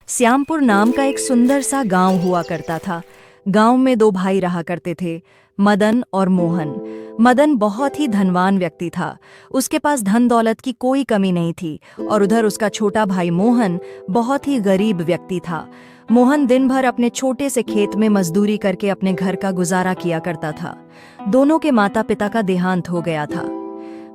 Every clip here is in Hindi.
श्यामपुर नाम का एक सुंदर सा गांव हुआ करता था। गांव में दो भाई रहा करते थे, मदन और मोहन। मदन बहुत ही धनवान व्यक्ति था। उसके पास धन दौलत की कोई कमी नहीं थी। और उधर उसका छोटा भाई मोहन बहुत ही गरीब व्यक्ति था। मोहन दिन भर अपने छोटे से खेत में मजदूरी करके अपने घर का गुजारा किया करता था। दोनों के माता पिता का देहांत हो गया था।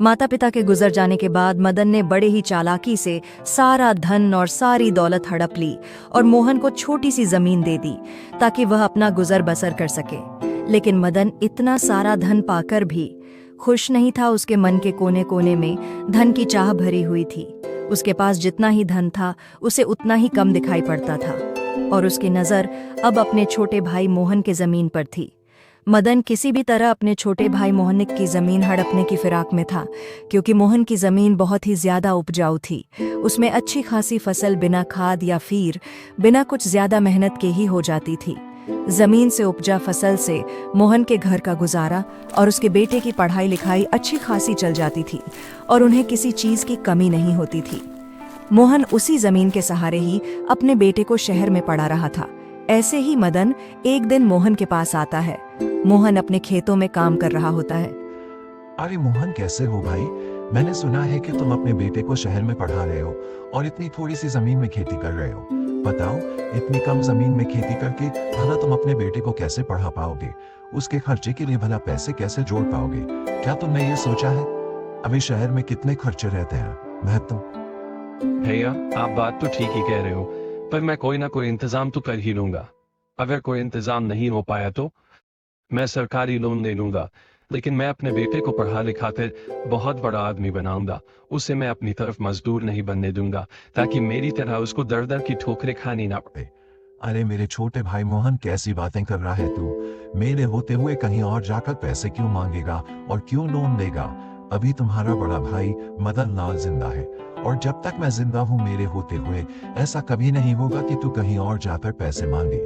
माता पिता के गुजर जाने के बाद मदन ने बड़े ही चालाकी से सारा धन और सारी दौलत हड़प ली और मोहन को छोटी सी जमीन दे दी ताकि वह अपना गुजर बसर कर सके। लेकिन मदन इतना सारा धन पाकर भी खुश नहीं था। उसके मन के कोने कोने में धन की चाह भरी हुई थी। उसके पास जितना ही धन था उसे उतना ही कम दिखाई पड़ता था और उसकी नज़र अब अपने छोटे भाई मोहन के जमीन पर थी। मदन किसी भी तरह अपने छोटे भाई मोहन की जमीन हड़पने की फिराक में था, क्योंकि मोहन की जमीन बहुत ही ज्यादा उपजाऊ थी। उसमें अच्छी खासी फसल बिना खाद या फिर बिना कुछ ज्यादा मेहनत के ही हो जाती थी। जमीन से उपजा फसल से मोहन के घर का गुजारा और उसके बेटे की पढ़ाई लिखाई अच्छी खासी चल जाती थी और उन्हें किसी चीज की कमी नहीं होती थी। मोहन उसी जमीन के सहारे ही अपने बेटे को शहर में पढ़ा रहा था। ऐसे ही मदन एक दिन मोहन के पास आता है। मोहन अपने खेतों में काम कर रहा होता है। अरे मोहन, कैसे हो भाई? मैंने सुना है कि तुम अपने बेटे को शहर में पढ़ा रहे हो और इतनी थोड़ी सी जमीन में खेती कर रहे हो। बताओ, इतनी कम जमीन में खेती करके भला तुम अपने बेटे को कैसे पढ़ा पाओगे? उसके खर्चे के लिए भला पैसे कैसे जोड़ पाओगे? क्या तुमने ये सोचा है? अभी शहर में कितने खर्चे रहते हैं? मैं तो भैया, आप बात तो ठीक ही कह रहे हो, पर मैं कोई ना कोई इंतजाम तो कर ही लूंगा। अगर कोई इंतजाम नहीं हो पाया तो मैं सरकारी लोन ले लूंगा, लेकिन मैं अपने बेटे को पढ़ा लिखा कर बहुत बड़ा आदमी बनाऊंगा। उसे मैं अपनी तरफ मजदूर नहीं बनने दूंगा, ताकि मेरी तरह उसको दर दर की ठोकरें खानी ना पड़े। अरे मेरे छोटे भाई मोहन, कैसी बातें कर रहा है तू? मेरे होते हुए कहीं और जाकर पैसे क्यों मांगेगा और क्यों लोन लेगा? अभी तुम्हारा बड़ा भाई मदन लाल जिंदा है और जब तक मैं जिंदा हूँ मेरे होते हुए ऐसा कभी नहीं होगा कि तू कहीं और जाकर पैसे मांगे।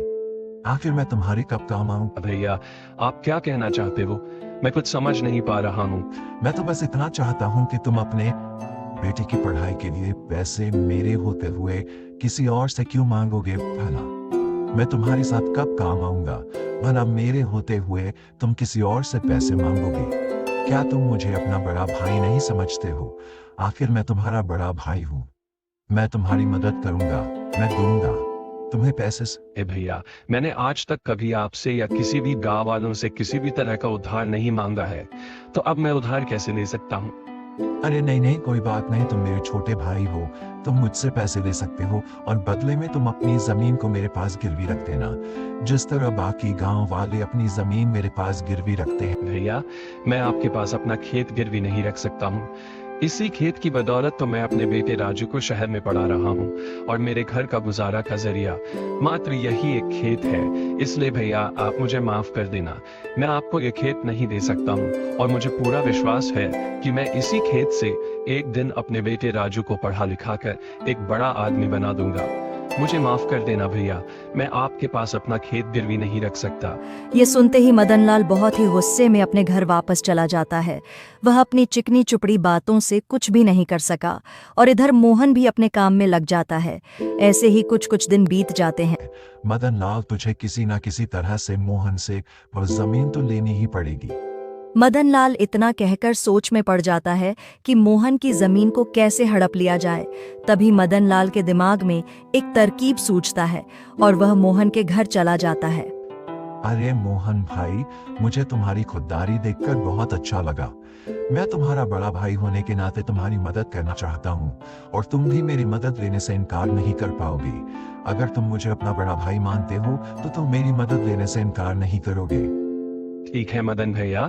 आखिर मैं तुम्हारे कब काम आऊं? भैया, आप क्या कहना चाहते हो? मैं कुछ समझ नहीं पा रहा हूँ। मैं तो बस इतना चाहता हूँ कि तुम अपने बेटे की पढ़ाई के लिए पैसे मेरे होते हुए किसी और से क्यों मांगोगे भला? मैं तुम्हारे साथ कब काम आऊंगा? भला मेरे होते हुए तुम किसी और से पैसे मांगोगे? क्या तुम मुझे अपना बड़ा भाई नहीं समझते हो? आखिर मैं तुम्हारा बड़ा भाई हूँ। मैं तुम्हारी मदद करूंगा, मैं दूंगा तुम्हें पैसे ए भैया, मैंने आज तक कभी आपसे या किसी भी गांव वालों से किसी भी तरह का उधार नहीं मांगा है, तो अब मैं उधार कैसे ले सकता हूँ? अरे नहीं नहीं, कोई बात नहीं, तुम मेरे छोटे भाई हो, तुम मुझसे पैसे ले सकते हो और बदले में तुम अपनी जमीन को मेरे पास गिरवी रख देना, जिस तरह बाकी गांव वाले अपनी जमीन मेरे पास गिरवी रखते हैं। भैया, मैं आपके पास अपना खेत गिरवी नहीं रख सकता हूँ। इसी खेत की बदौलत तो मैं अपने बेटे राजू को शहर में पढ़ा रहा हूँ और मेरे घर का गुजारा का जरिया मात्र यही एक खेत है। इसलिए भैया, आप मुझे माफ कर देना। मैं आपको ये खेत नहीं दे सकता हूँ और मुझे पूरा विश्वास है कि मैं इसी खेत से एक दिन अपने बेटे राजू को पढ़ा लिखा कर एक बड़ा आदमी बना दूंगा। मुझे माफ कर देना भैया, मैं आपके पास अपना खेत गिरवी नहीं रख सकता। ये सुनते ही मदनलाल बहुत ही गुस्से में अपने घर वापस चला जाता है। वह अपनी चिकनी चुपड़ी बातों से कुछ भी नहीं कर सका और इधर मोहन भी अपने काम में लग जाता है। ऐसे ही कुछ कुछ दिन बीत जाते हैं। मदन लाल, तुझे किसी ना किसी तरह से मोहन से वो जमीन तो लेनी ही पड़ेगी। मदनलाल इतना कहकर सोच में पड़ जाता है कि मोहन की जमीन को कैसे हड़प लिया जाए। तभी मदनलाल के दिमाग में एक तरकीब सूझता है और वह मोहन के घर चला जाता है। अरे मोहन भाई, मुझे तुम्हारी खुददारी देखकर बहुत अच्छा लगा। मैं तुम्हारा बड़ा भाई होने के नाते तुम्हारी मदद करना चाहता हूँ और तुम भी मेरी मदद लेने से इनकार नहीं कर पाओगे। अगर तुम मुझे अपना बड़ा भाई मानते हो तो तुम मेरी मदद लेने से इनकार नहीं करोगे। ठीक है मदन भैया,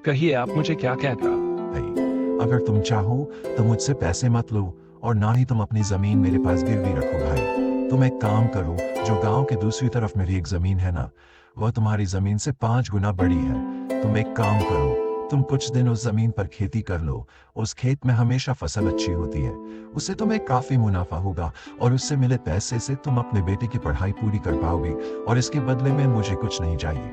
कहिए आप मुझे क्या कहना। भाई, अगर तुम चाहो तो मुझसे पैसे मत लो और ना ही तुम अपनी जमीन मेरे पास गिरवी रखो भाई। तुम एक काम करो, जो गांव के दूसरी तरफ मेरी एक जमीन है ना, वह तुम्हारी जमीन से 5 गुना बड़ी है। तुम एक काम करो, तुम कुछ दिन उस जमीन पर खेती कर लो। उस खेत में हमेशा फसल अच्छी होती है, उससे तुम्हें काफी मुनाफा होगा और उससे मिले पैसे से तुम अपने बेटे की पढ़ाई पूरी कर पाओगे और इसके बदले में मुझे कुछ नहीं चाहिए।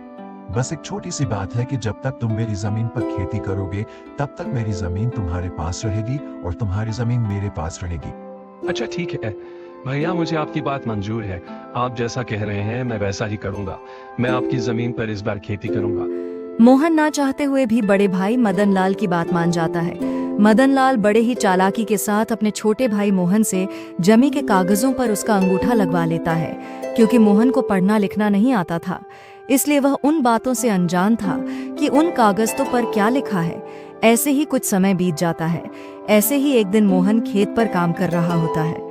बस एक छोटी सी बात है कि जब तक तुम मेरी जमीन पर खेती करोगे तब तक मेरी जमीन तुम्हारे पास रहेगी और तुम्हारी जमीन मेरे पास रहेगी। अच्छा ठीक है, भैया मुझे आपकी बात मंजूर है। आप जैसा कह रहे हैं मैं वैसा ही करूंगा। मैं आपकी जमीन पर इस बार खेती करूंगा। मोहन ना चाहते हुए भी बड़े भाई मदन लाल की बात मान जाता है। मदन लाल बड़े ही चालाकी के साथ अपने छोटे भाई मोहन से जमी के कागजों पर उसका अंगूठा लगवा लेता है। क्योंकि मोहन को पढ़ना लिखना नहीं आता था, इसलिए वह उन बातों से अनजान था कि उन कागजों पर क्या लिखा है। ऐसे ही कुछ समय बीत जाता है। ऐसे ही एक दिन मोहन खेत पर काम कर रहा होता है।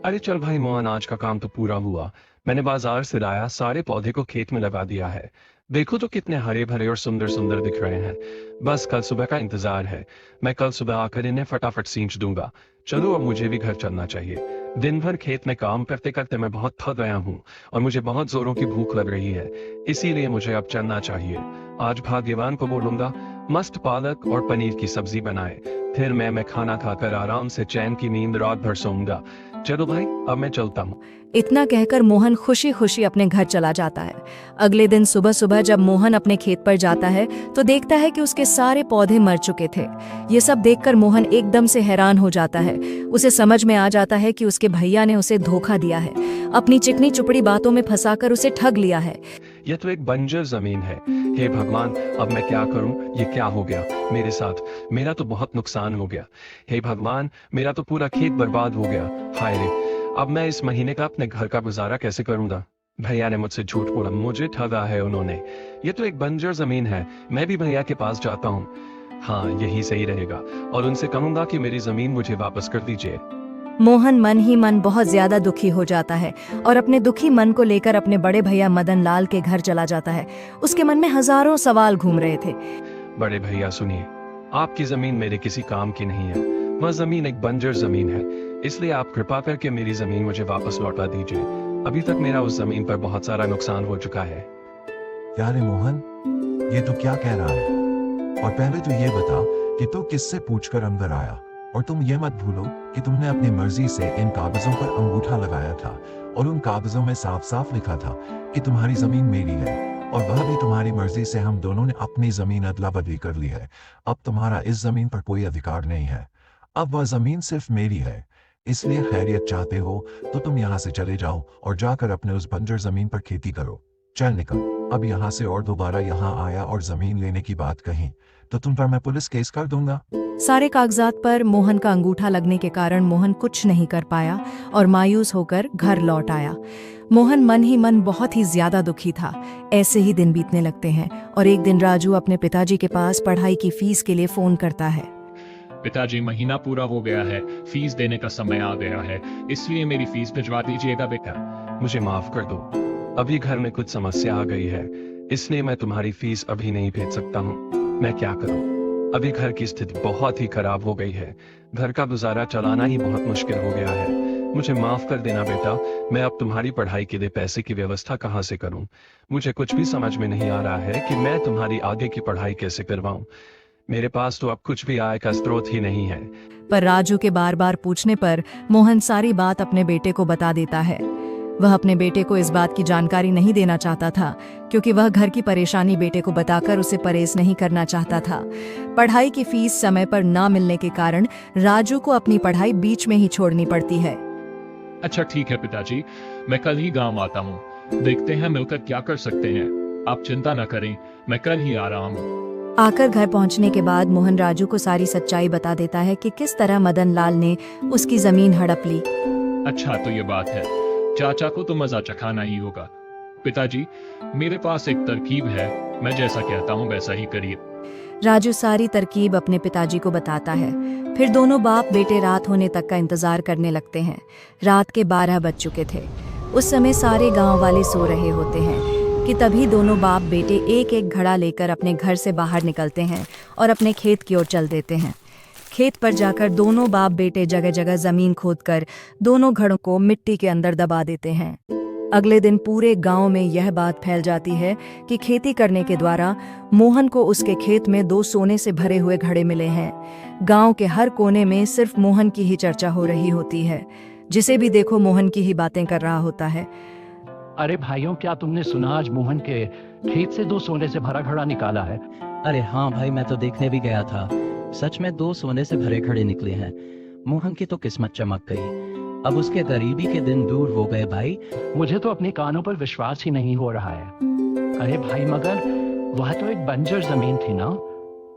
अरे चल भाई मोहन, आज का काम तो पूरा हुआ। मैंने बाजार से लाया सारे पौधे को खेत में लगा दिया है। देखो तो कितने हरे भरे और सुंदर सुंदर दिख रहे हैं। बस कल सुबह का इंतजार है। मैं कल सुबह आकर इन्हें फटाफट सींच दूंगा। चलो अब मुझे भी घर चलना चाहिए। दिन भर खेत में काम करते करते मैं बहुत थक गया हूँ और मुझे बहुत जोरों की भूख लग रही है। इसीलिए मुझे अब चलना चाहिए। आज भाग्यवान को बोलूंगा मस्त पालक और पनीर की सब्जी बनाए। फिर मैं खाना खाकर आराम से चैन की नींद रात भर सोऊंगा। चलो भाई अब मैं चलता हूँ। इतना कहकर मोहन खुशी खुशी अपने घर चला जाता है। अगले दिन सुबह सुबह जब मोहन अपने खेत पर जाता है तो देखता है कि उसके सारे पौधे मर चुके थे। ये सब देखकर मोहन एकदम से हैरान हो जाता है। उसे समझ में आ जाता है कि उसके भैया ने उसे धोखा दिया है, अपनी चिकनी चुपड़ी बातों में फंसाकर उसे ठग लिया है। यह तो एक बंजर जमीन है। हे भगवान, अब मैं क्या करूं? ये क्या हो गया मेरे साथ? मेरा तो बहुत नुकसान हो गया। हे भगवान, मेरा तो पूरा खेत बर्बाद हो गया। हाय रे, अब मैं इस महीने का अपने घर का गुजारा कैसे करूंगा? भैया ने मुझसे झूठ बोला, मुझे ठगा है उन्होंने। ये तो एक बंजर जमीन है। मैं भी भैया के पास जाता हूँ। हाँ, यही सही रहेगा और उनसे कहूंगा कि मेरी जमीन मुझे वापस कर दीजिए। मोहन मन ही मन बहुत ज्यादा दुखी हो जाता है और अपने दुखी मन को लेकर अपने बड़े भैया मदन लाल के घर चला जाता है। उसके मन में हजारों सवाल घूम रहे थे। बड़े भैया सुनिए, आपकी जमीन मेरे किसी काम की नहीं है। वह जमीन एक बंजर जमीन है, इसलिए आप कृपा करके मेरी जमीन मुझे वापस लौटा दीजिए। अभी तक मेरा उस जमीन पर बहुत सारा नुकसान हो चुका है। क्या रे मोहन, ये तो क्या कह रहा है? और पहले तो ये बता कि तू किससे पूछकर अंदर आया? और तुम ये मत भूलो कि तुमने अपनी मर्जी से इन कागजों पर अंगूठा लगाया था और उन कागजों में साफ साफ लिखा था कि तुम्हारी जमीन मेरी है और वह भी तुम्हारी मर्जी से। हम दोनों ने अपनी जमीन अदला बदली कर ली है। अब तुम्हारा इस जमीन पर कोई अधिकार नहीं है। अब वह जमीन सिर्फ मेरी है। इसलिए खैरियत चाहते हो तो तुम यहाँ से चले जाओ और जाकर अपने उस बंजर जमीन पर खेती करो। चल निकल। अब यहाँ से और दोबारा यहाँ आया और जमीन लेने की बात कही तो तुम पर मैं पुलिस केस कर दूंगा। सारे कागजात पर मोहन का अंगूठा लगने के कारण मोहन कुछ नहीं कर पाया और मायूस होकर घर लौट आया। मोहन मन ही मन बहुत ही ज्यादा दुखी था। ऐसे ही दिन बीतने लगते हैं और एक दिन राजू अपने पिताजी के पास पढ़ाई की फीस के लिए फोन करता है। पिताजी, महीना पूरा हो गया है, फीस देने का समय आ गया है, इसलिए मेरी फीस भिजवा दीजिएगा बेटा। मुझे माफ कर दो, अभी घर में कुछ समस्या आ गई है, इसलिए मैं तुम्हारी फीस अभी नहीं भेज सकता हूँ। मैं क्या करूँ? अभी घर की स्थिति बहुत ही खराब हो गई है। घर का गुजारा चलाना ही बहुत मुश्किल हो गया है। मुझे माफ कर देना बेटा। मैं अब तुम्हारी पढ़ाई के लिए पैसे की व्यवस्था कहाँ से करूँ? मुझे कुछ भी समझ में नहीं आ रहा है कि मैं तुम्हारी आगे की पढ़ाई कैसे करवाऊँ। मेरे पास तो अब कुछ भी आय का स्रोत ही नहीं है। पर राजू के बार बार पूछने पर मोहन सारी बात अपने बेटे को बता देता है। वह अपने बेटे को इस बात की जानकारी नहीं देना चाहता था क्योंकि वह घर की परेशानी बेटे को बताकर उसे परेशान नहीं करना चाहता था। पढ़ाई की फीस समय पर ना मिलने के कारण राजू को अपनी पढ़ाई बीच में ही छोड़नी पड़ती है। अच्छा ठीक है पिताजी, मैं कल ही गांव आता हूँ। देखते हैं मिलकर क्या कर सकते हैं। आप चिंता न करें, मैं कल ही आ रहा हूँ। आकर घर पहुंचने के बाद मोहन राजू को सारी सच्चाई बता देता है कि किस तरह मदन लाल ने उसकी जमीन हड़प ली। अच्छा तो ये बात है, चाचा को तो मजा चखाना ही होगा। पिताजी, मेरे पास एक तरकीब है, मैं जैसा कहता हूँ वैसा ही करिए। राजू सारी तरकीब अपने पिताजी को बताता है। फिर दोनों बाप बेटे रात होने तक का इंतजार करने लगते हैं। रात के 12 बज चुके थे। उस समय सारे गांव वाले सो रहे होते हैं कि तभी दोनों बाप बेटे एक एक घड़ा लेकर अपने घर से बाहर निकलते हैं और अपने खेत की ओर चल देते हैं। खेत पर जाकर दोनों बाप बेटे जगह जगह जमीन खोदकर दोनों घड़ों को मिट्टी के अंदर दबा देते हैं। अगले दिन पूरे गांव में यह बात फैल जाती है कि खेती करने के द्वारा मोहन को उसके खेत में 2 सोने से भरे हुए घड़े मिले हैं। गांव के हर कोने में सिर्फ मोहन की ही चर्चा हो रही होती है। जिसे भी देखो मोहन की ही बातें कर रहा होता है। अरे भाइयों, क्या तुमने सुना आज मोहन के खेत से 2 सोने से भरा घड़ा निकाला है? अरे हाँ भाई, मैं तो देखने भी गया था। सच में 2 सोने से भरे घड़े निकले हैं। मोहन की तो किस्मत चमक गई। अब उसके गरीबी के दिन दूर हो गए भाई। मुझे तो अपने कानों पर विश्वास ही नहीं हो रहा है। अरे भाई मगर वह तो एक बंजर जमीन थी ना,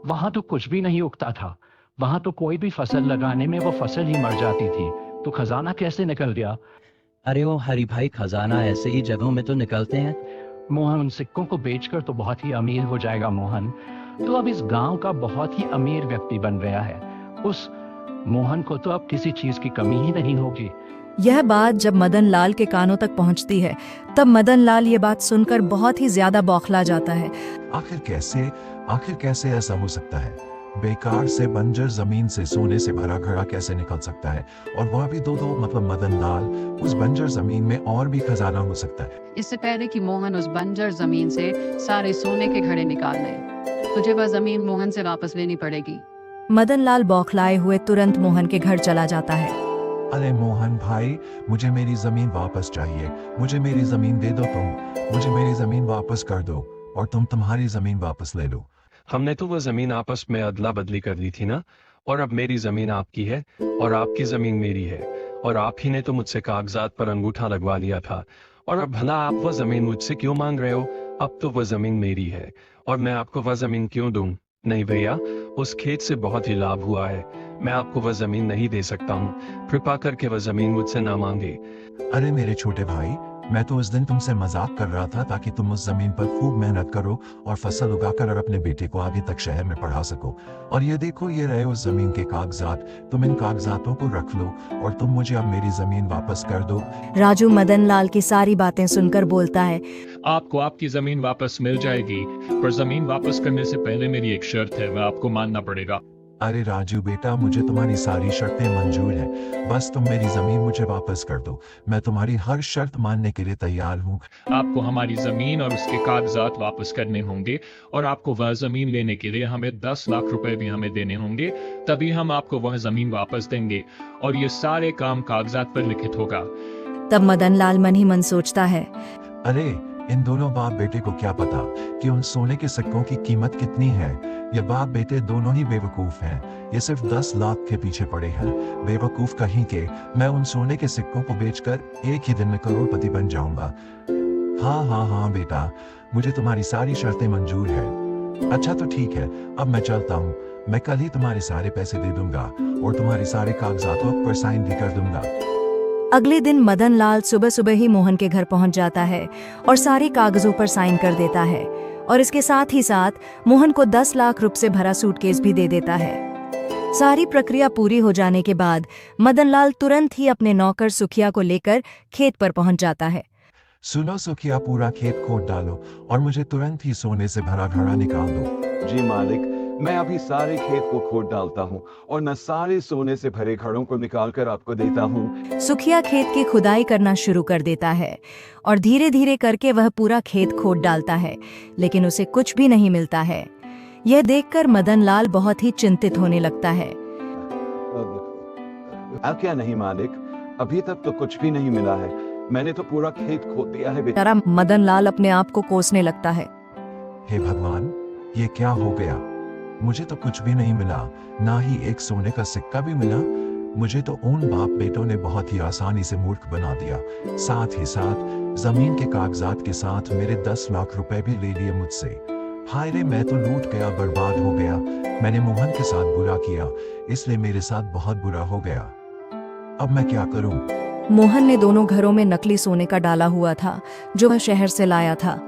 वहां तो कुछ भी नहीं उगता था, वहां तो कोई भी फसल लगाने में वो फसल ही मर जाती थी, तो खजाना कैसे निकल गया? अरे ओ हरी भाई, खजाना ऐसे ही जगहों में तो निकलते हैं। मोहन उन सिक्कों को बेचकर तो बहुत ही अमीर हो जाएगा मोहन, तो अब इस गांव का बहुत ही अमीर व्यक्ति बन गया है। उस मोहन को तो अब किसी चीज की कमी ही नहीं होगी। यह बात जब मदन लाल के कानों तक पहुंचती है, तब मदन लाल ये बात सुनकर बहुत ही ज्यादा बौखला जाता है। आखिर कैसे ऐसा हो सकता है? बेकार से बंजर जमीन से सोने से भरा घड़ा कैसे निकल सकता है? और वह भी दो मतलब मदन लाल, उस बंजर जमीन में और भी खजाना हो सकता है। इससे पहले कि मोहन उस बंजर जमीन से सारे सोने के घड़े निकाल ले, तुझे वह जमीन मोहन से वापस लेनी पड़ेगी। मदन लाल बौखलाए हुए तुरंत मोहन के घर चला जाता है। अरे मोहन भाई, मुझे मेरी जमीन वापस चाहिए। मुझे मेरी जमीन दे दो तुम। मुझे मेरी जमीन वापस कर दो और तुम तुम्हारी जमीन वापस ले लो। हमने तो वो जमीन आपस में अदला बदली कर दी थी ना, और अब मेरी जमीन आपकी है और आपकी जमीन मेरी है, और आप ही ने तो मुझसे कागजात पर अंगूठा लगवा लिया था, और अब भला आप वह जमीन मुझसे क्यों मांग रहे हो? अब तो वह जमीन मेरी है और मैं आपको वह जमीन क्यों दूं? नहीं भैया, उस खेत से बहुत ही लाभ हुआ है, मैं आपको वह जमीन नहीं दे सकता हूँ। कृपा करके वह जमीन मुझसे ना मांगे। अरे मेरे छोटे भाई, मैं तो उस दिन तुमसे मजाक कर रहा था ताकि तुम उस जमीन पर खूब मेहनत करो और फसल उगाकर और अपने बेटे को आगे तक शहर में पढ़ा सको। और ये देखो, ये रहे उस जमीन के कागजात। तुम इन कागजातों को रख लो और तुम मुझे अब मेरी जमीन वापस कर दो। राजू मदन लाल की सारी बातें सुनकर बोलता है, आपको आपकी जमीन वापस मिल जाएगी, पर जमीन वापस करने से पहले मेरी एक शर्त है, वह आपको मानना पड़ेगा। अरे राजू बेटा, मुझे तुम्हारी सारी शर्तें मंजूर है, बस तुम मेरी जमीन मुझे वापस कर दो। मैं तुम्हारी हर शर्त मानने के लिए तैयार हूँ। आपको हमारी जमीन और उसके कागजात वापस करने होंगे, और आपको वह जमीन लेने के लिए हमें 10 लाख रुपए भी हमें देने होंगे, तभी हम आपको वह जमीन वापस देंगे, और ये सारे काम कागजात पर लिखित होगा। तब मदन लाल मन ही मन सोचता है, अरे इन दोनों बाप बेटे को क्या पता कि उन सोने के सिक्कों की कीमत कितनी है। ये बाप बेटे दोनों ही बेवकूफ हैं। ये सिर्फ 10 लाख के पीछे पड़े हैं। बेवकूफ कहीं के, मैं उन सोने के सिक्कों को बेचकर एक ही दिन में करोड़पति बन जाऊंगा। हाँ बेटा, मुझे तुम्हारी सारी शर्तें मंजूर है। अच्छा तो ठीक है, अब मैं चलता हूँ। मैं कल ही तुम्हारे सारे पैसे दे दूंगा और तुम्हारे सारे कागजातों पर साइन भी कर दूंगा। अगले दिन मदन लाल सुबह सुबह ही मोहन के घर पहुंच जाता है और सारे कागजों पर साइन कर देता है, और इसके साथ ही साथ मोहन को 10 लाख रुपए से भरा सूटकेस भी दे देता है। सारी प्रक्रिया पूरी हो जाने के बाद मदन लाल तुरंत ही अपने नौकर सुखिया को लेकर खेत पर पहुंच जाता है। सुनो सुखिया, पूरा खेत खोद डालो और मुझे तुरंत ही सोने से भरा घड़ा निकाल दो। जी मालिक, मैं अभी सारे खेत को खोद डालता हूँ और मैं सारे सोने से भरे घड़ों को निकाल कर आपको देता हूँ। सुखिया खेत की खुदाई करना शुरू कर देता है और धीरे धीरे करके वह पूरा खेत खोद डालता है, लेकिन उसे कुछ भी नहीं मिलता है। यह देखकर मदन लाल बहुत ही चिंतित होने लगता है। अब क्या नहीं मालिक, अभी तक तो कुछ भी नहीं मिला है। मैंने तो पूरा खेत खोद दिया है बेटा। तरह मदन लाल अपने आप को कोसने लगता है। हे भगवान, ये क्या हो गया? मुझे तो कुछ भी नहीं मिला, ना ही एक सोने का सिक्का भी मिला। मुझे तो उन बाप बेटों ने बहुत ही आसानी से मूर्ख बना दिया। साथ ही साथ जमीन के कागजात के साथ मेरे 10 लाख रुपए भी ले लिए मुझसे। हाय रे, मैं तो लूट गया, बर्बाद हो गया। मैंने मोहन के साथ बुरा किया, इसलिए मेरे साथ बहुत बुरा हो गया। अब मैं क्या करूं? मोहन ने दोनों घरों में नकली सोने का डाला हुआ था जो वह शहर से लाया था।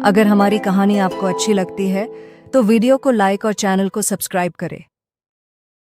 अगर हमारी कहानी आपको अच्छी लगती है तो वीडियो को लाइक और चैनल को सब्सक्राइब करें।